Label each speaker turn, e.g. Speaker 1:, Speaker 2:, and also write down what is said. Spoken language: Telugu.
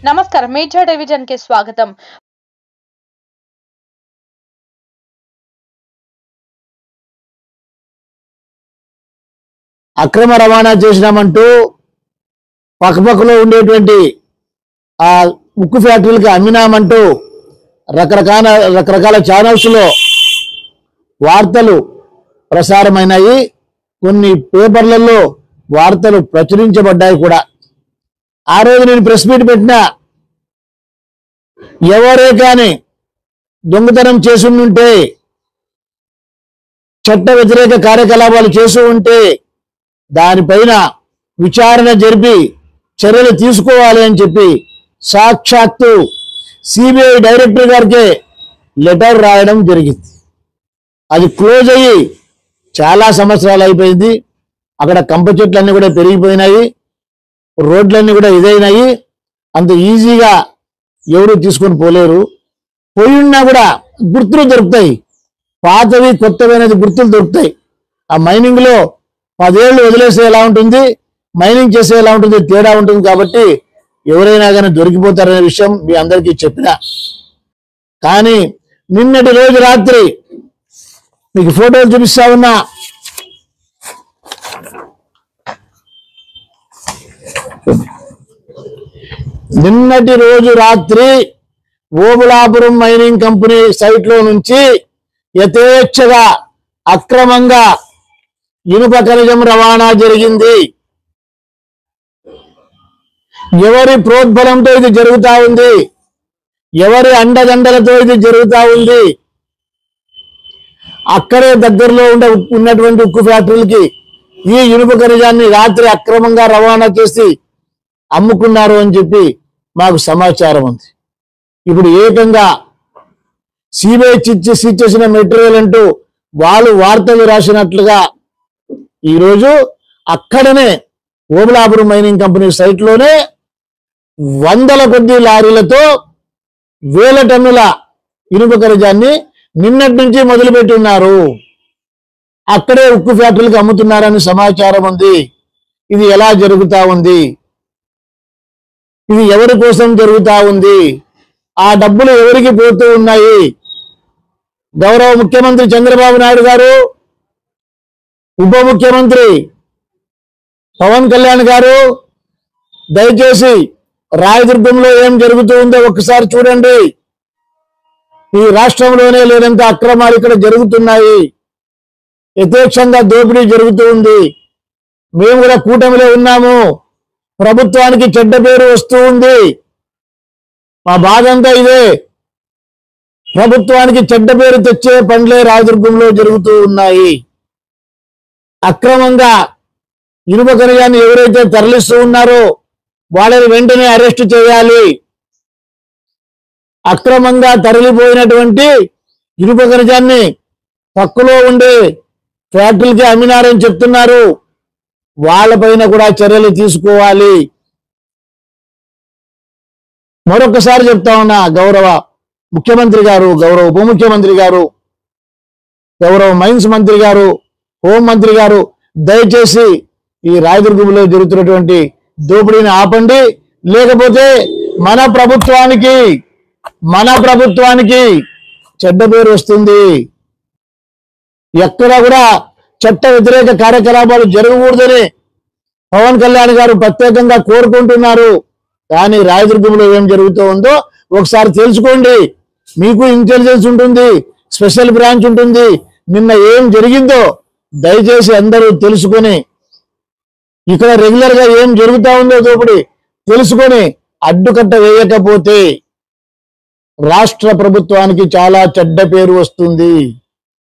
Speaker 1: నమస్కారం మేజర్ డివిజన్ కి స్వాగతం।
Speaker 2: అక్రమ రవాణా చేసినామంటూ పక్కపక్కలో ఉండేటువంటి ఆ ఉక్కు ఫ్యాక్టరీలకు అమ్మినామంటూ రకరకాల ఛానల్స్ లో వార్తలు ప్రసారమైనాయి। కొన్ని పేపర్లలో వార్తలు ప్రచురించబడ్డాయి కూడా। ఆ రోజు నేను ప్రెస్ మీట్ పెట్టినా, ఎవరే కానీ దొంగతనం చేసి ఉంటే, చట్ట వ్యతిరేక కార్యకలాపాలు చేసి ఉంటే దానిపైన విచారణ జరిపి చర్యలు తీసుకోవాలి అని చెప్పి సాక్షాత్తు సిబిఐ డైరెక్టర్ గారికి లెటర్ రాయడం జరిగింది। అది క్లోజ్ అయ్యి చాలా సంవత్సరాలు అయిపోయింది। అక్కడ కంప చెట్లన్నీ కూడా పెరిగిపోయినాయి, రోడ్లన్నీ కూడా ఇదైనాయి। అంత ఈజీగా ఎవరు తీసుకొని పోలేరు। పోయి ఉన్నా కూడా గుర్తులు దొరుకుతాయి, పాతవి కొత్తవి అనేది గుర్తులు దొరుకుతాయి। ఆ మైనింగ్ లో 10 ఏళ్ళు వదిలేస్తే ఎలా ఉంటుంది, మైనింగ్ చేస్తే ఎలా ఉంటుంది, తేడా ఉంటుంది। కాబట్టి ఎవరైనా కానీ దొరికిపోతారనే విషయం మీ అందరికీ చెప్పిన। కానీ నిన్నటి రోజు రాత్రి మీకు ఫోటోలు చూపిస్తా ఉన్నా, నిన్నటి రోజు రాత్రి ఓబులాపురం మైనింగ్ కంపెనీ సైట్ లో నుంచి యథేచ్ఛగా అక్రమంగా ఇనుప ఖనిజం రవాణా జరిగింది। ఎవరి ప్రోద్బలంతో ఇది జరుగుతా ఉంది, ఎవరి అండదండలతో ఇది జరుగుతా ఉంది? అక్కడే దగ్గరలో ఉన్నటువంటి ఉక్కు ఫ్యాక్టరీలకి ఈ ఇనుప ఖనిజాన్ని రాత్రి అక్రమంగా రవాణా చేసి అమ్ముకున్నారు అని చెప్పి మాకు సమాచారం ఉంది। ఇప్పుడు ఏకంగా సిబిఐ సీజ్ చేసిన మెటీరియల్ అంటూ వాళ్ళు వార్తలు రాసినట్లుగా ఈరోజు అక్కడనే ఓబులాపురం మైనింగ్ కంపెనీ సైట్ లోనే వందల కొద్ది లారీలతో 1000 టన్నుల ఇనుప ఖనిజాన్ని నిన్నటి నుంచి మొదలుపెట్టి ఉన్నారు। అక్కడే ఉక్కు ఫ్యాక్టరీలకు అమ్ముతున్నారని సమాచారం ఉంది। ఇది ఎలా జరుగుతా ఉంది, ఇది ఎవరి కోసం జరుగుతా ఉంది, ఆ డబ్బులు ఎవరికి పోతూ ఉన్నాయి? గౌరవ ముఖ్యమంత్రి చంద్రబాబు నాయుడు గారు, ఉప ముఖ్యమంత్రి పవన్ కళ్యాణ్ గారు దయచేసి రాయదుర్గంలో ఏం జరుగుతూ ఉందో ఒక్కసారి చూడండి। ఈ రాష్ట్రంలోనే లేనంత అక్రమాలు ఇక్కడ జరుగుతున్నాయి, యథేచ్ఛంగా దోపిడీ జరుగుతూ ఉంది। మేము కూడా కూటమిలో ఉన్నాము, ప్రభుత్వానికి చెడ్డ పేరు వస్తూ ఉంది। మా బాధ అంతా ఇదే, ప్రభుత్వానికి చెడ్డ పేరు తెచ్చే పనులే రాయదుర్గంలో జరుగుతూ ఉన్నాయి। అక్రమంగా ఇనుప ఖనిజాన్ని ఎవరైతే తరలిస్తూ ఉన్నారో వాళ్ళని వెంటనే అరెస్ట్ చేయాలి। అక్రమంగా తరలిపోయినటువంటి ఇనుప ఖనిజాన్ని పక్కలో ఉండే ఫ్యాక్టరీలకి అమ్మినారని చెప్తున్నారు, వాళ్ళపైన కూడా చర్యలు తీసుకోవాలి। మరొకసారి చెప్తా ఉన్నా, గౌరవ ముఖ్యమంత్రి గారు, గౌరవ ఉప ముఖ్యమంత్రి గారు, గౌరవ మైన్స్ మంత్రి గారు, హోం మంత్రి గారు, దయచేసి ఈ రాయదుర్గంలో జరుగుతున్నటువంటి దోపిడీని ఆపండి, లేకపోతే మన ప్రభుత్వానికి చెడ్డ పేరు వస్తుంది। ఎక్కడ కూడా చట్ట వ్యతిరేక కార్యకలాపాలు జరగకూడదని పవన్ కళ్యాణ్ గారు ప్రత్యేకంగా కోరుకుంటున్నారు। కానీ రాయదుర్గంలో ఏం జరుగుతూ ఉందో ఒకసారి తెలుసుకోండి। మీకు ఇంటెలిజెన్స్ ఉంటుంది, స్పెషల్ బ్రాంచ్ ఉంటుంది, నిన్న ఏం జరిగిందో దయచేసి అందరూ తెలుసుకొని, ఇక్కడ రెగ్యులర్ గా ఏం జరుగుతా ఉందో దోపిడీ తెలుసుకొని అడ్డుకట్ట వేయకపోతే రాష్ట్ర ప్రభుత్వానికి చాలా చెడ్డ పేరు వస్తుంది।